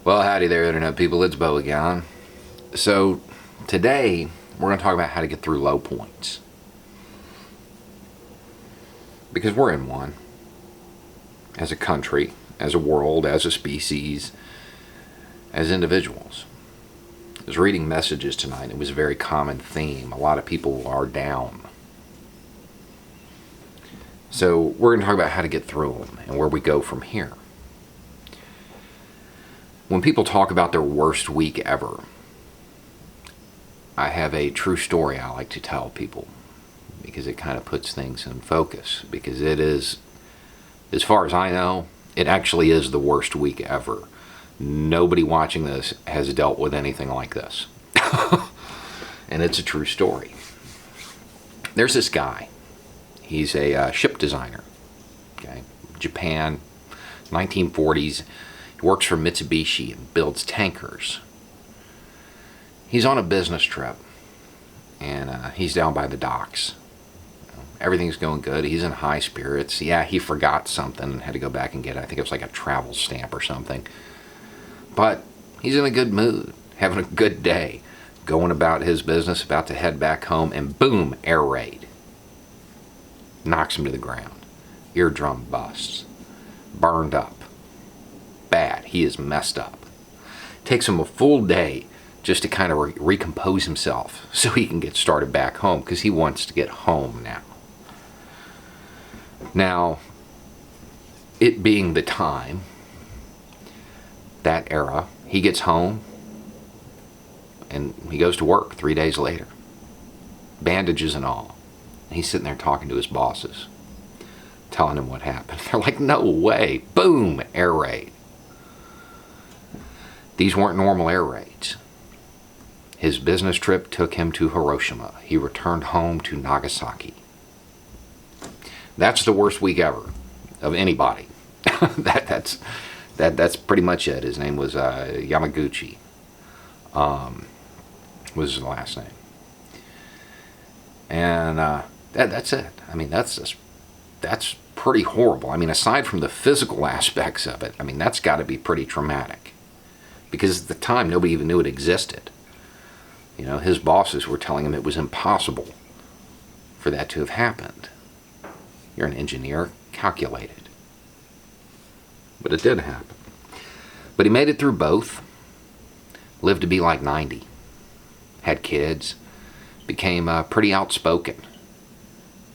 Well, howdy there, Internet people. It's Bo again. So, today we're going to talk about how to get through low points. Because we're in one. As a country, as a world, as a species, as individuals. I was reading messages tonight. It was a very common theme. A lot of people are down. So, we're going to talk about how to get through them and where we go from here. When people talk about their worst week ever, I have a true story I like to tell people because it kind of puts things in focus. Because it is, as far as I know, it actually is the worst week ever. Nobody watching this has dealt with anything like this. And it's a true story. There's this guy. He's a ship designer. Okay, Japan, 1940s. Works for Mitsubishi and builds tankers. He's on a business trip, and he's down by the docks. Everything's going good. He's in high spirits. Yeah, he forgot something and had to go back and get it. I think it was like a travel stamp or something. But he's in a good mood, having a good day, going about his business, about to head back home, and boom, air raid. Knocks him to the ground. Eardrum busts. Burned up. Bad. He is messed up. Takes him a full day just to kind of recompose himself so he can get started back home because he wants to get home now. Now, it being the time, that era, he gets home and he goes to work 3 days later. Bandages and all. And he's sitting there talking to his bosses, telling him what happened. They're like, no way. Boom, air raid. These weren't normal air raids. His business trip took him to Hiroshima. He returned home to Nagasaki. That's the worst week ever of anybody. That's pretty much it. His name was Yamaguchi. Was his last name. And that's it. I mean, that's pretty horrible. I mean, aside from the physical aspects of it, I mean, that's got to be pretty traumatic. Because at the time, nobody even knew it existed. You know, his bosses were telling him it was impossible for that to have happened. You're an engineer, calculated. But it did happen. But he made it through both. Lived to be like 90. Had kids. Became pretty outspoken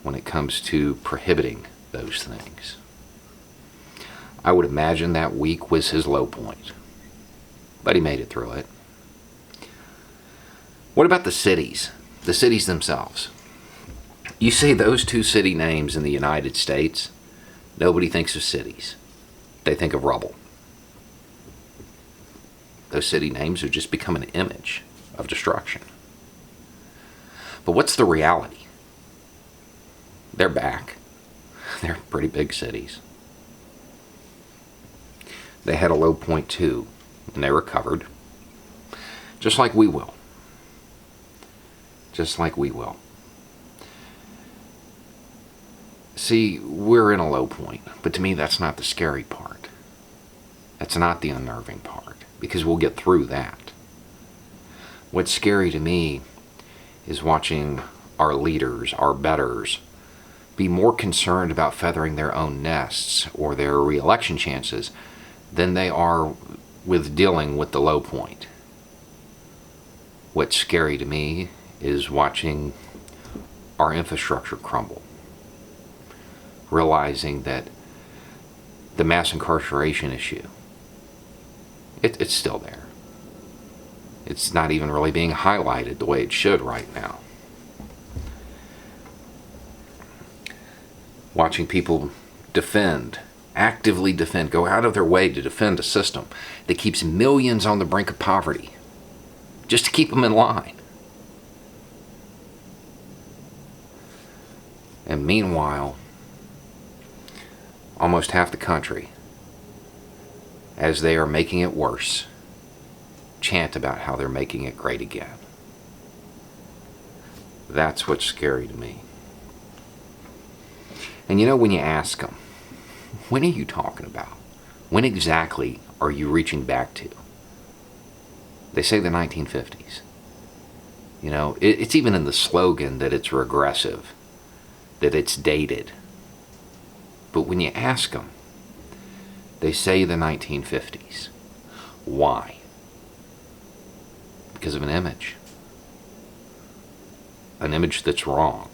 when it comes to prohibiting those things. I would imagine that week was his low point. But he made it through it. What about the cities? The cities themselves. You say those two city names in the United States, nobody thinks of cities. They think of rubble. Those city names have just become an image of destruction. But what's the reality? They're back. They're pretty big cities. They had a low point too. And they recovered. Just like we will. Just like we will. See, we're in a low point. But to me, that's not the scary part. That's not the unnerving part. Because we'll get through that. What's scary to me is watching our leaders, our betters, be more concerned about feathering their own nests or their re-election chances than they are with dealing with the low point. What's scary to me is watching our infrastructure crumble. Realizing that the mass incarceration issue, it's still there. It's not even really being highlighted the way it should right now. Watching people actively defend, go out of their way to defend a system that keeps millions on the brink of poverty, just to keep them in line. And meanwhile, almost half the country, as they are making it worse, chant about how they're making it great again. That's what's scary to me. And you know, when you ask them, when are you talking about? When exactly are you reaching back to? They say the 1950s. You know, it's even in the slogan that it's regressive, that it's dated. But when you ask them, they say the 1950s. Why? Because of an image. An image that's wrong.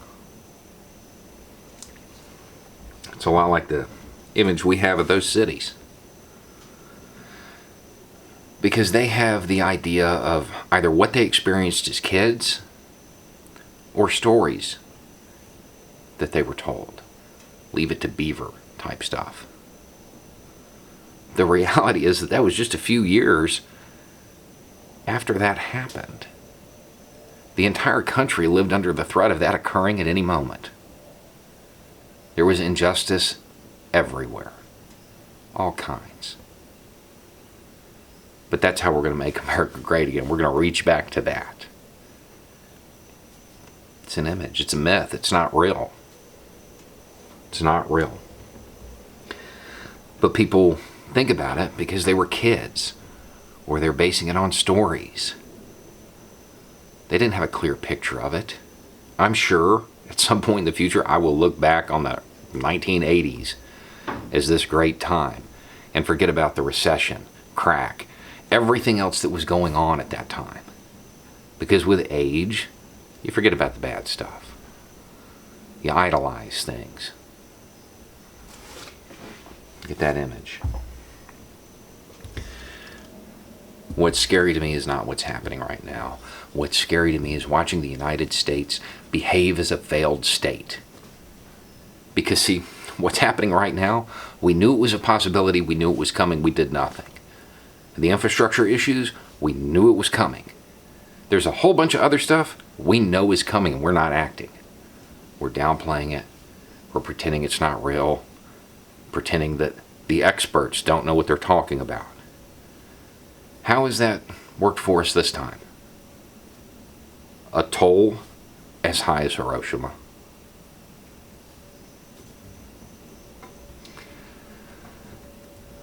It's a lot like the image we have of those cities. Because they have the idea of either what they experienced as kids or stories that they were told. Leave it to Beaver type stuff. The reality is that was just a few years after that happened. The entire country lived under the threat of that occurring at any moment. There was injustice everywhere. All kinds. But that's how we're going to make America great again. We're going to reach back to that. It's an image. It's a myth. It's not real. It's not real. But people think about it because they were kids, or they're basing it on stories. They didn't have a clear picture of it. I'm sure at some point in the future I will look back on the 1980s as this great time and forget about the recession, crack, everything else that was going on at that time. Because with age, you forget about the bad stuff. You idolize things. Get that image. What's scary to me is not what's happening right now. What's scary to me is watching the United States behave as a failed state. Because see, what's happening right now, we knew it was a possibility, we knew it was coming, we did nothing. The infrastructure issues, we knew it was coming. There's a whole bunch of other stuff we know is coming and we're not acting. We're downplaying it. We're pretending it's not real. Pretending that the experts don't know what they're talking about. How has that worked for us this time? A toll as high as Hiroshima.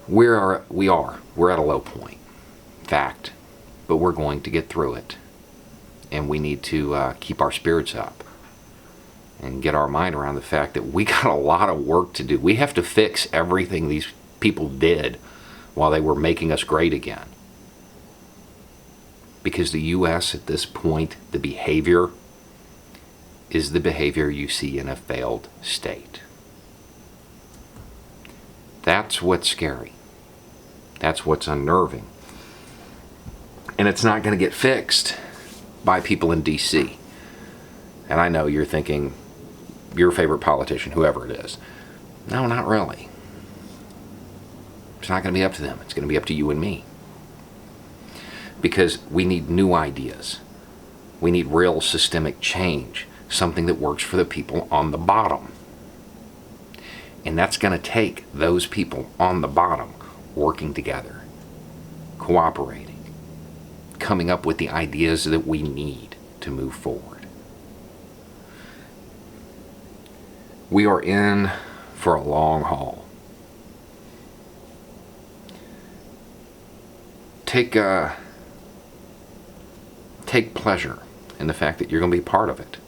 We're at a low point. Fact. But we're going to get through it. And we need to keep our spirits up. And get our mind around the fact that we got a lot of work to do. We have to fix everything these people did while they were making us great again. Because the U.S. at this point, the behavior is the behavior you see in a failed state. That's what's scary. That's what's unnerving. And it's not going to get fixed by people in D.C. And I know you're thinking, your favorite politician, whoever it is. No, not really. It's not going to be up to them. It's going to be up to you and me. Because we need new ideas. We need real systemic change. Something that works for the people on the bottom. And that's going to take those people on the bottom working together, cooperating, coming up with the ideas that we need to move forward. We are in for a long haul. Take pleasure in the fact that you're going to be part of it.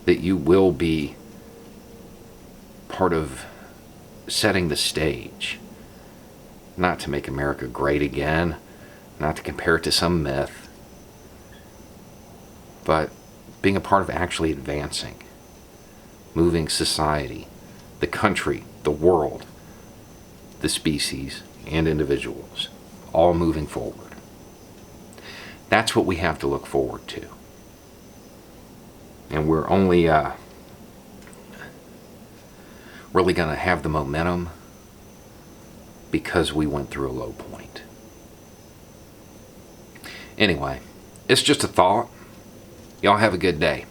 That you will be part of setting the stage. Not to make America great again, not to compare it to some myth, but being a part of actually advancing, moving society, the country, the world, the species, and individuals, all moving forward. That's what we have to look forward to. And we're only really going to have the momentum because we went through a low point. Anyway, it's just a thought. Y'all have a good day.